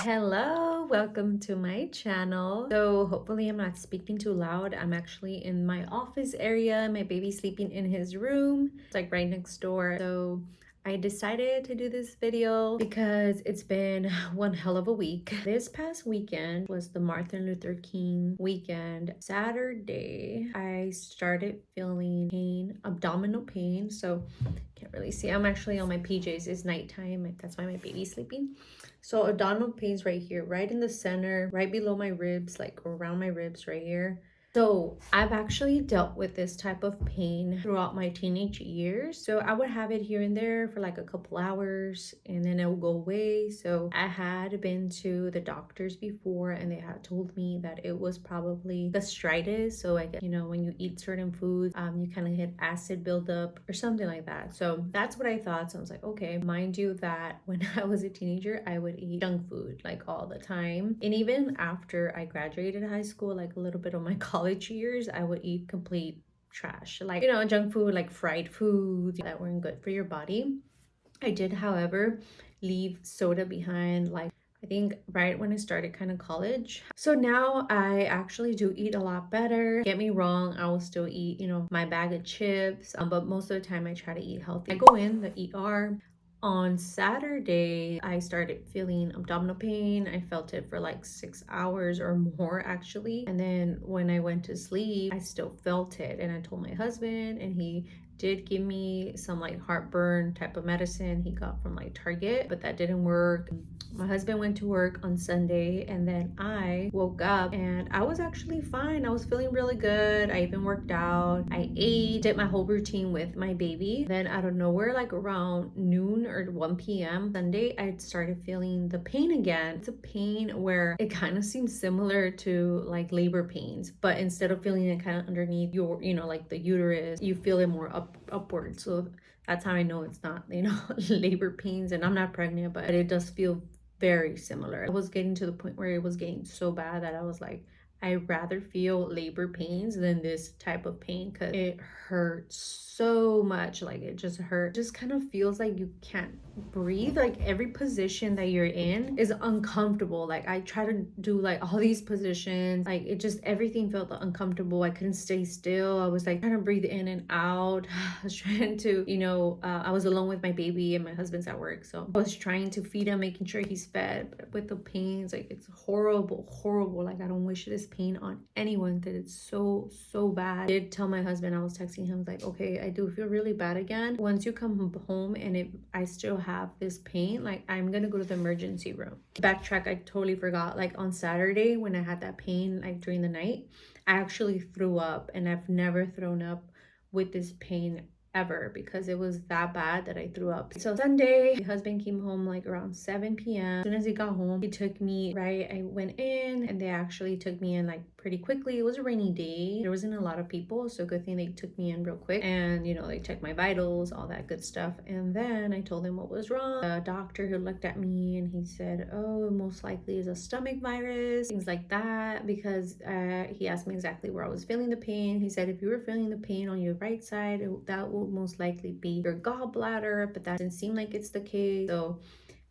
Hello, welcome to my channel. So hopefully I'm not speaking too loud. I'm actually in my office area. My baby's sleeping in his room. It's like right next door. So I decided to do this video because it's been one hell of a week. This past weekend was the Martin Luther King weekend. Saturday, I started feeling pain, abdominal pain. So can't really see. I'm actually on my PJs. It's nighttime. That's why my baby's sleeping. So abdominal pains right here, right in the center, right below my ribs, like around my ribs right here. So I've actually dealt with this type of pain throughout my teenage years. So I would have it here and there for like a couple hours and then it will go away. So I had been to the doctors before and they had told me that it was probably gastritis. So I guess, when you eat certain foods, you kind of get acid buildup or something like that. So that's what I thought. So I was like, okay, mind you that when I was a teenager, I would eat junk food like all the time. And even after I graduated high school, like a little bit of my college years, I would eat complete trash, like junk food, like fried foods that weren't good for your body. I did, however, leave soda behind, like I think right when I started kind of college. So now I actually do eat a lot better. Get me wrong, I will still eat, my bag of chips, but most of the time I try to eat healthy. I go in the ER. On Saturday, I started feeling abdominal pain. I felt it for like 6 hours or more actually. And then when I went to sleep, I still felt it. And I told my husband and he did give me some like heartburn type of medicine he got from like Target, but that didn't work. My husband went to work on Sunday and then I woke up and I was actually fine. I was feeling really good. I even worked out. I ate, did my whole routine with my baby. Then out of nowhere, like around noon or 1 p.m. Sunday, I started feeling the pain again. It's a pain where it kind of seems similar to like labor pains, but instead of feeling it kind of underneath your, like the uterus, you feel it more upward. So that's how I know it's not, labor pains, and I'm not pregnant, but it does feel very similar. I was getting to the point where it was getting so bad that I was like, I'd rather feel labor pains than this type of pain because it hurts so much. Like it just hurts. Just kind of feels like you can't breathe. Like every position that you're in is uncomfortable. Like I try to do like all these positions. Like it just, everything felt uncomfortable. I couldn't stay still. I was like trying to breathe in and out. I was trying to, I was alone with my baby and my husband's at work. So I was trying to feed him, making sure he's fed. But with the pains, like it's horrible, horrible. Like I don't wish this pain on anyone because it's so bad. I did tell my husband, I was texting him, I was like, okay, I do feel really bad again. Once you come home and I still have this pain, like I'm gonna go to the emergency room. Backtrack, I totally forgot. Like on Saturday when I had that pain, like during the night, I actually threw up, and I've never thrown up with this pain ever because it was that bad that I threw up. So Sunday, my husband came home like around 7 p.m. As soon as he got home, he took me, right? I went in and they actually took me in like pretty quickly. It was a rainy day. There wasn't a lot of people, so good thing they took me in real quick. And they checked my vitals, all that good stuff. And then I told him what was wrong. The doctor who looked at me and he said, oh, most likely is a stomach virus, things like that, because he asked me exactly where I was feeling the pain. He said if you were feeling the pain on your right side, that will most likely be your gallbladder, but that didn't seem like it's the case. So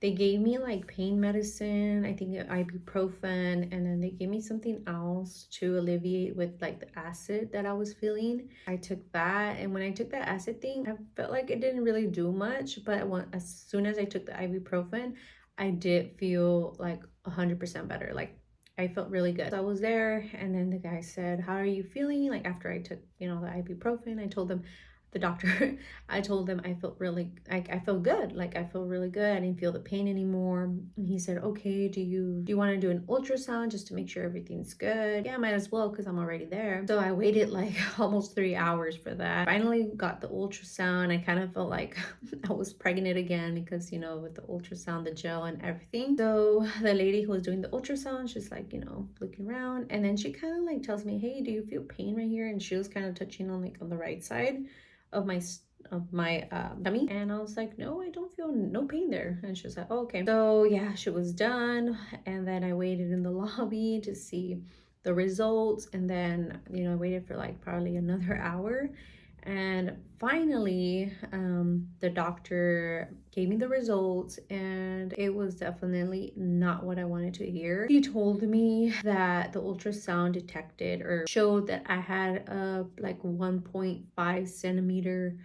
they gave me like pain medicine, I think ibuprofen, and then they gave me something else to alleviate with like the acid that I was feeling. I took that, and when I took that acid thing, I felt like it didn't really do much, but as soon as I took the ibuprofen, I did feel like 100% better. Like I felt really good. So I was there, and then the guy said, how are you feeling? Like after I took, the ibuprofen, I told them, the doctor, I told them I felt really, like I felt good. Like I feel really good. I didn't feel the pain anymore. And he said, okay, do you want to do an ultrasound just to make sure everything's good? Yeah, might as well because I'm already there. So I waited like almost 3 hours for that. Finally got the ultrasound. I kind of felt like I was pregnant again because, with the ultrasound, the gel and everything. So the lady who was doing the ultrasound, she's like, looking around. And then she kind of like tells me, hey, do you feel pain right here? And she was kind of touching on like on the right side of my tummy, and I was like, no, I don't feel no pain there. And she was like, oh, okay. So yeah, she was done, and then I waited in the lobby to see the results, and then I waited for like probably another hour, And finally, the doctor gave me the results, and it was definitely not what I wanted to hear. He told me that the ultrasound detected or showed that I had a like 1.5 centimeter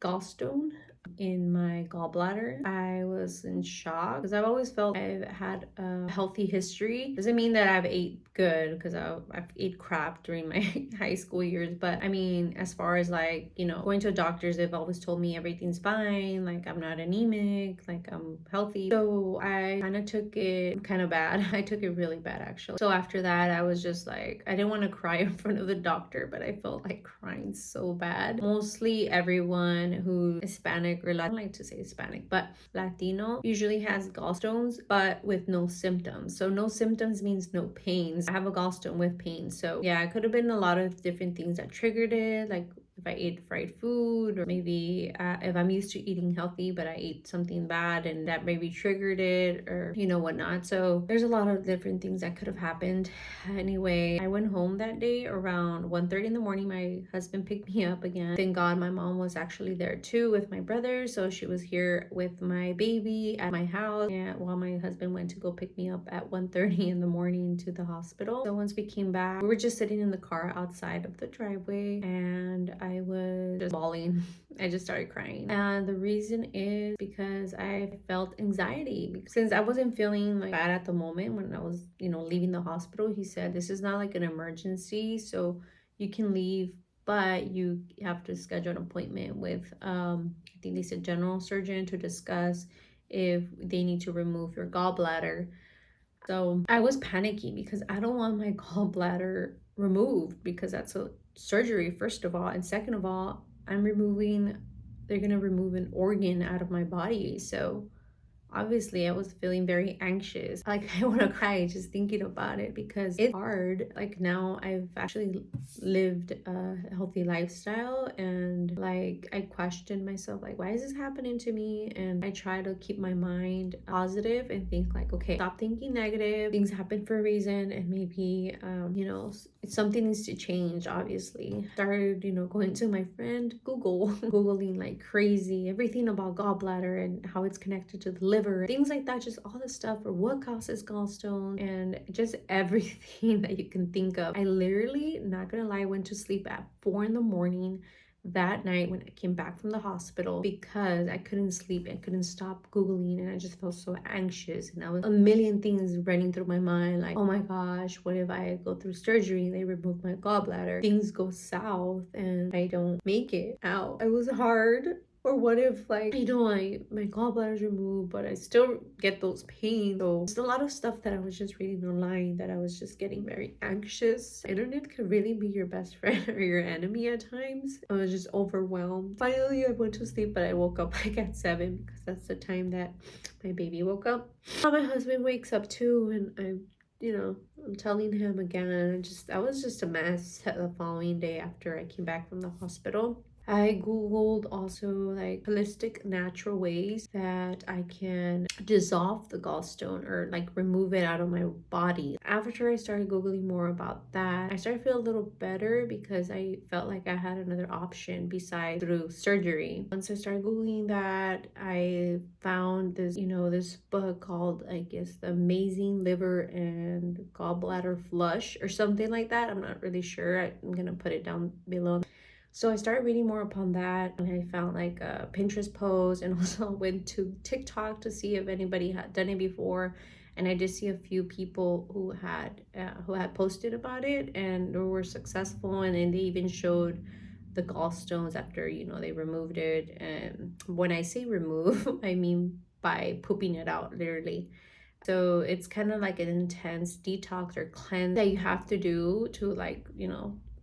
gallstone in my gallbladder. I was in shock because I've always felt I've had a healthy history. Doesn't mean that I've ate good, because I've ate crap during my high school years, but I mean, as far as like, going to doctors, they've always told me everything's fine, like I'm not anemic, like I'm healthy. So I kind of took it kind of bad. I took it really bad, actually. So after that, I was just like, I didn't want to cry in front of the doctor, but I felt like crying so bad. Mostly everyone who's Hispanic, or I don't like to say Hispanic, but Latino, usually has gallstones, but with no symptoms. So no symptoms means no pains. I have a gallstone with pain. So yeah, it could have been a lot of different things that triggered it, like if I ate fried food, or maybe if I'm used to eating healthy but I ate something bad and that maybe triggered it, or whatnot. So there's a lot of different things that could have happened. Anyway, I went home that day around 1:30 in the morning. My husband picked me up again. Thank God my mom was actually there too with my brother, so she was here with my baby at my house, and while my husband went to go pick me up at 1:30 in the morning to the hospital. So once we came back, we were just sitting in the car outside of the driveway, and I was just bawling. I just started crying. And the reason is because I felt anxiety. Since I wasn't feeling like bad at the moment when I was, leaving the hospital, he said, this is not like an emergency, so you can leave, but you have to schedule an appointment with, I think they said general surgeon, to discuss if they need to remove your gallbladder. So I was panicky because I don't want my gallbladder removed, because that's a surgery, first of all. And second of all, they're going to remove an organ out of my body. So obviously I was feeling very anxious. Like, I want to cry just thinking about it, because it's hard. Like, now I've actually lived a healthy lifestyle, and like I questioned myself, like, why is this happening to me? And I try to keep my mind positive and think like, okay, stop thinking negative. Things happen for a reason, and maybe something needs to change. Obviously started going to my friend Google googling like crazy everything about gallbladder and how it's connected to the liver, things like that, just all the stuff, or what causes gallstone, and just everything that you can think of. I literally, not gonna lie, went to sleep at 4 in the morning that night when I came back from the hospital, because I couldn't sleep and couldn't stop Googling, and I just felt so anxious, and I was a million things running through my mind, like, oh my gosh, what if I go through surgery and they remove my gallbladder, things go south and I don't make it out? It was hard. Or what if, like, my gallbladder's removed, but I still get those pains? So there's a lot of stuff that I was just reading online that I was just getting very anxious. Internet could really be your best friend or your enemy at times. I was just overwhelmed. Finally, I went to sleep, but I woke up like at 7, because that's the time that my baby woke up. Now my husband wakes up too, and I'm telling him again. I was just a mess the following day after I came back from the hospital. I googled also like holistic natural ways that I can dissolve the gallstone, or like remove it out of my body. After I started googling more about that, I started to feel a little better, because I felt like I had another option besides through surgery. Once I started googling that, I found this book called, I guess, The Amazing Liver and Gallbladder Flush or something like that. I'm not really sure. I'm gonna put it down below. So I started reading more upon that, and I found like a Pinterest post, and also went to TikTok to see if anybody had done it before. And I did see a few people who had posted about it, and they were successful, and then they even showed the gallstones after they removed it. And when I say remove, I mean by pooping it out, literally. So it's kind of like an intense detox or cleanse that you have to do to, like,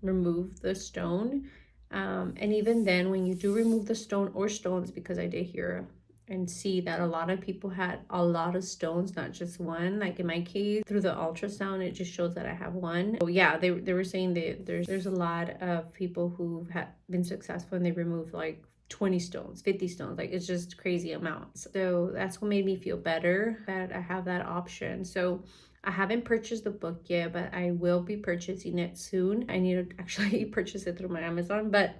remove the stone. And even then, when you do remove the stone or stones, because I did hear and see that a lot of people had a lot of stones, not just one. Like in my case, through the ultrasound, it just shows that I have one. So yeah, they were saying that there's a lot of people who have been successful, and they removed like 20 stones, 50 stones. Like, it's just crazy amounts. So that's what made me feel better, that I have that option. So I haven't purchased the book yet, but I will be purchasing it soon. I need to actually purchase it through my Amazon, but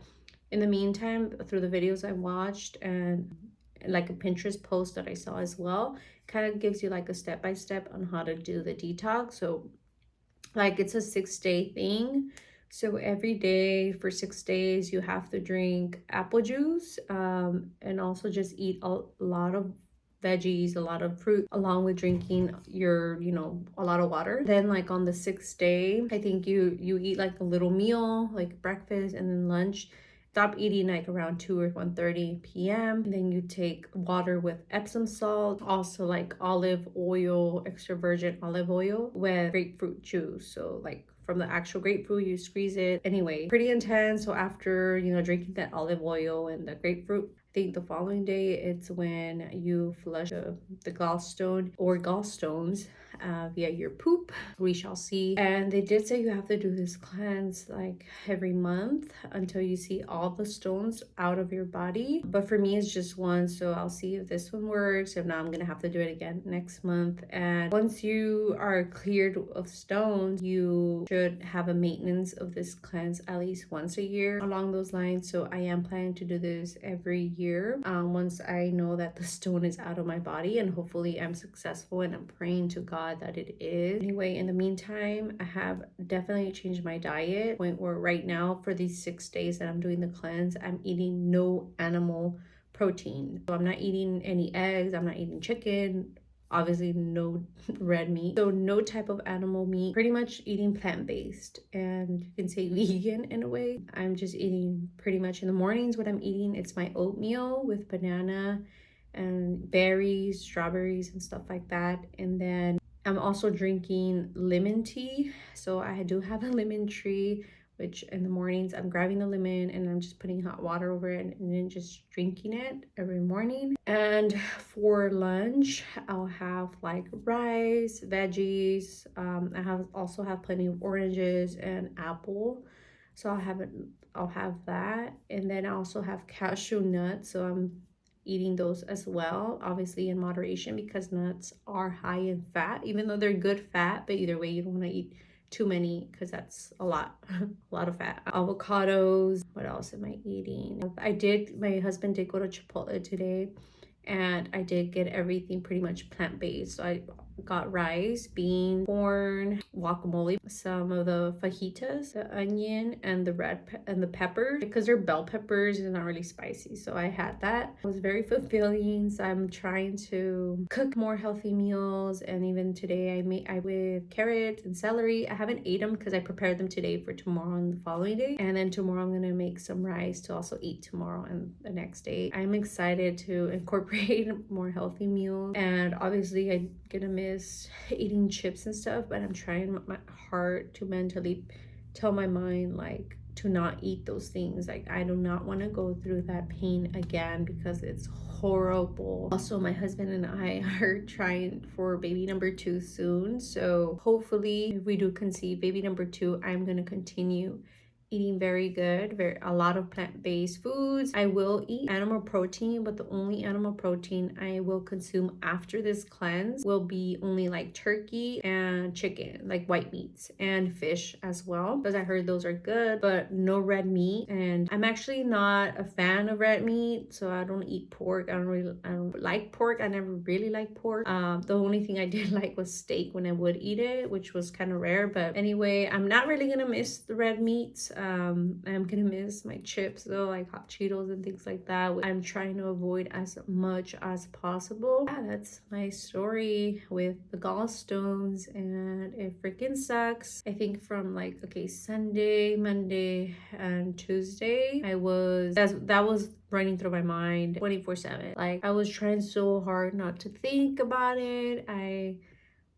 In the meantime, through the videos I watched and like a Pinterest post that I saw as well, kind of gives you like a step by step on how to do the detox. So like it's a 6-day thing. So every day for 6 days, you have to drink apple juice, and also just eat a lot of veggies, a lot of fruit, along with drinking your, a lot of water. Then like on the 6th day, I think you eat like a little meal, like breakfast and then lunch. Stop eating like around 2 or 1:30 p.m. And then you take water with Epsom salt, also like olive oil, extra virgin olive oil with grapefruit juice. So like from the actual grapefruit, you squeeze it. Anyway, pretty intense. So after, drinking that olive oil and the grapefruit, I think the following day, it's when you flush the gallstone or gallstones via your poop. We shall see. And they did say you have to do this cleanse like every month until you see all the stones out of your body. But for me, it's just one. So I'll see if this one works. If not, I'm going to have to do it again next month. And once you are cleared of stones, you should have a maintenance of this cleanse at least once a year along those lines. So I am planning to do this every year once I know that the stone is out of my body, and hopefully I'm successful, and I'm praying to God that it is. Anyway, in the meantime, I have definitely changed my diet, point where right now for these 6 days that I'm doing the cleanse, I'm eating no animal protein. So I'm not eating any eggs, I'm not eating chicken, obviously no red meat, so no type of animal meat, pretty much eating plant-based, and you can say vegan in a way. I'm just eating pretty much in the mornings. What I'm eating, it's my oatmeal with banana and berries, strawberries and stuff like that. And then I'm also drinking lemon tea. So I do have a lemon tree, which in the mornings I'm grabbing the lemon and I'm just putting hot water over it and then just drinking it every morning. And for lunch, I'll have like rice, veggies. Also have plenty of oranges and apple. So I'll have that. And then I also have cashew nuts. So I'm eating those as well, obviously in moderation, because nuts are high in fat, even though they're good fat. But either way, you don't want to eat too many because that's a lot a lot of fat. Avocados. What else am I eating? My husband did go to Chipotle today, and I did get everything pretty much plant-based. So I got rice, beans, corn, guacamole, some of the fajitas, the onion, and the peppers, because they're bell peppers and not really spicy. So I had that. It was very fulfilling. So I'm trying to cook more healthy meals. And even today I with carrots and celery. I haven't ate them because I prepared them today for tomorrow and the following day. And then tomorrow I'm gonna make some rice to also eat tomorrow and the next day. I'm excited to incorporate more healthy meals. And obviously I'm gonna miss eating chips and stuff, but I'm trying my heart to mentally tell my mind like to not eat those things. Like I do not want to go through that pain again because it's horrible. Also, my husband and I are trying for baby number 2 soon, so hopefully if we do conceive baby number 2, I'm gonna continue eating very good, a lot of plant-based foods. I will eat animal protein, but the only animal protein I will consume after this cleanse will be only like turkey and chicken, like white meats, and fish as well, because I heard those are good, but no red meat. And I'm actually not a fan of red meat, so I don't eat pork. I don't like pork. I never really liked pork. The only thing I did like was steak when I would eat it, which was kind of rare. But anyway, I'm not really gonna miss the red meats. I'm gonna miss my chips though, like hot Cheetos and things like that. I'm trying to avoid as much as possible. Yeah, that's my story with the gallstones, and it freaking sucks. I think from like, okay, Sunday, Monday, and Tuesday, that was running through my mind 24/7. Like I was trying so hard not to think about it. I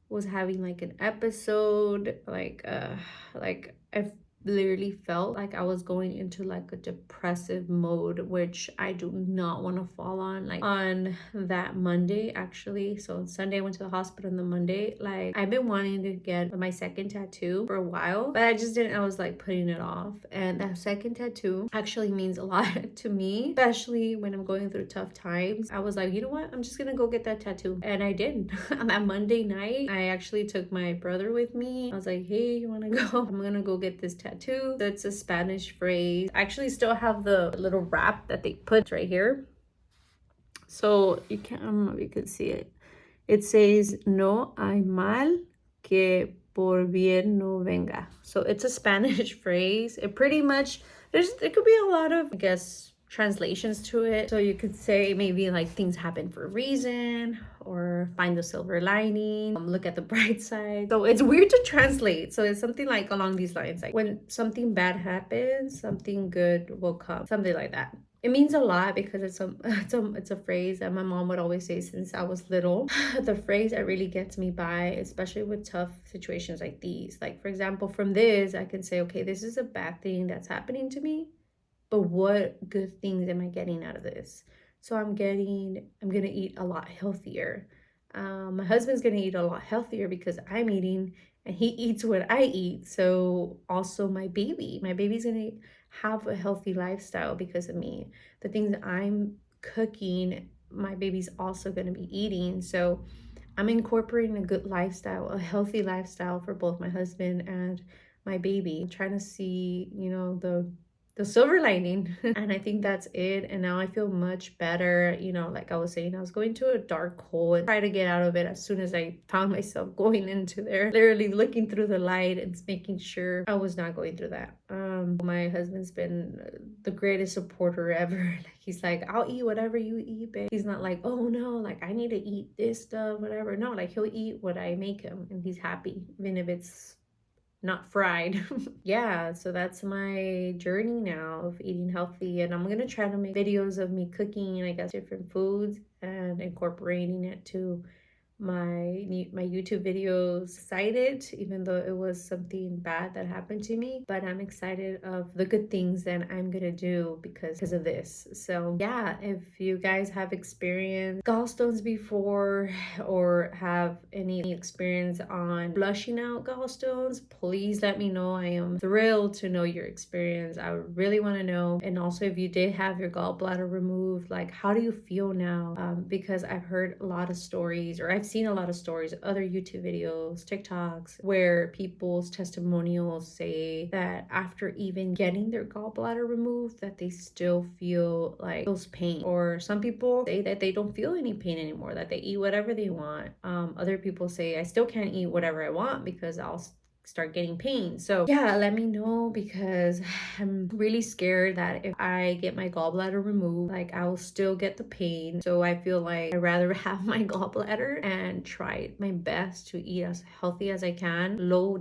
was having like an episode, like I literally felt like I was going into like a depressive mode, which I do not want to fall on. Like on that Monday, actually, so on Sunday I went to the hospital, and the Monday, like I've been wanting to get my second tattoo for a while, but I just didn't. I was like putting it off, and that second tattoo actually means a lot to me, especially when I'm going through tough times. I was like, you know what, I'm just gonna go get that tattoo, and I did. On that Monday night, I actually took my brother with me. I was like, hey, you want to go? I'm gonna go get this tattoo. tattoo. So it's a Spanish phrase. I actually still have the little wrap that they put right here. So you can't, I don't know if you can see it. It says, no hay mal que por bien no venga. So it's a Spanish phrase. It pretty much, there could be a lot of, I guess, translations to it. So you could say maybe like things happen for a reason, or find the silver lining, look at the bright side. So it's weird to translate. So it's something like along these lines, like when something bad happens, something good will come, something like that. It means a lot because it's a phrase that my mom would always say since I was little. The phrase that really gets me by, especially with tough situations like these. Like, for example, from this, I can say, okay, this is a bad thing that's happening to me, but what good things am I getting out of this? So I'm gonna eat a lot healthier. My husband's gonna eat a lot healthier because I'm eating and he eats what I eat. So also my baby's gonna have a healthy lifestyle because of me. The things that I'm cooking, my baby's also gonna be eating. So I'm incorporating a good lifestyle, a healthy lifestyle for both my husband and my baby. I'm trying to see, the silver lining. And I think that's it. And now I feel much better. Like I was saying, I was going to a dark hole and try to get out of it as soon as I found myself going into there, literally looking through the light and making sure I was not going through that. My husband's been the greatest supporter ever. Like, he's like, I'll eat whatever you eat, babe. He's not like, oh no, like I need to eat this stuff, whatever. No, like he'll eat what I make him and he's happy, even if it's not fried. Yeah, so that's my journey now of eating healthy, and I'm gonna try to make videos of me cooking, I guess, different foods and incorporating it to my YouTube videos. Excited, even though it was something bad that happened to me, but I'm excited of the good things that I'm gonna do because of this. So yeah, if you guys have experienced gallstones before or have any experience on flushing out gallstones, please let me know. I am thrilled to know your experience. I really want to know. And also, if you did have your gallbladder removed, like, how do you feel now? Because I've heard a lot of stories, or I've seen a lot of stories, other YouTube videos, TikToks, where people's testimonials say that after even getting their gallbladder removed, that they still feel like those pain. Or some people say that they don't feel any pain anymore, that they eat whatever they want. Other people say, I still can't eat whatever I want because I'll start getting pain. So yeah, let me know, because I'm really scared that if I get my gallbladder removed, like I will still get the pain. So I feel like I'd rather have my gallbladder and try my best to eat as healthy as I can, low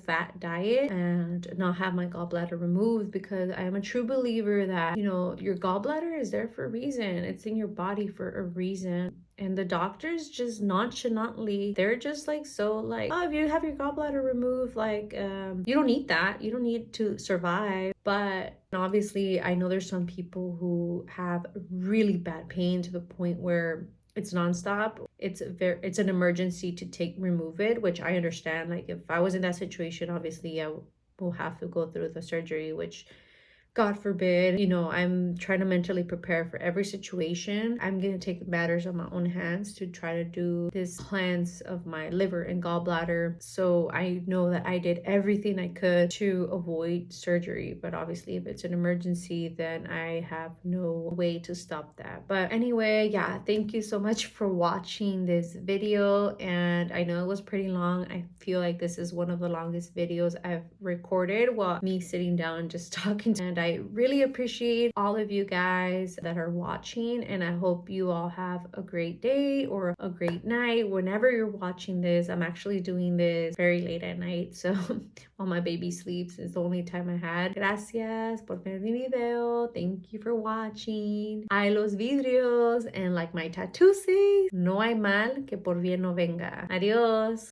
fat diet, and not have my gallbladder removed, because I am a true believer that, your gallbladder is there for a reason. It's in your body for a reason. And the doctors just nonchalantly, they're just like, so like, oh, if you have your gallbladder removed, like, you don't need that. You don't need to survive. But obviously, I know there's some people who have really bad pain to the point where it's nonstop. It's an emergency to remove it, which I understand. Like, if I was in that situation, obviously I will have to go through the surgery, which, God forbid, I'm trying to mentally prepare for every situation. I'm going to take matters on my own hands to try to do this cleanse of my liver and gallbladder. So I know that I did everything I could to avoid surgery. But obviously, if it's an emergency, then I have no way to stop that. But anyway, yeah, thank you so much for watching this video. And I know it was pretty long. I feel like this is one of the longest videos I've recorded while me sitting down and just talking. And I really appreciate all of you guys that are watching, and I hope you all have a great day or a great night whenever you're watching this. I'm actually doing this very late at night, so while my baby sleeps is the only time I had. Gracias por ver mi video. Thank you for watching. Ay los vidrios, and like my tattoo says, no hay mal que por bien no venga. Adios.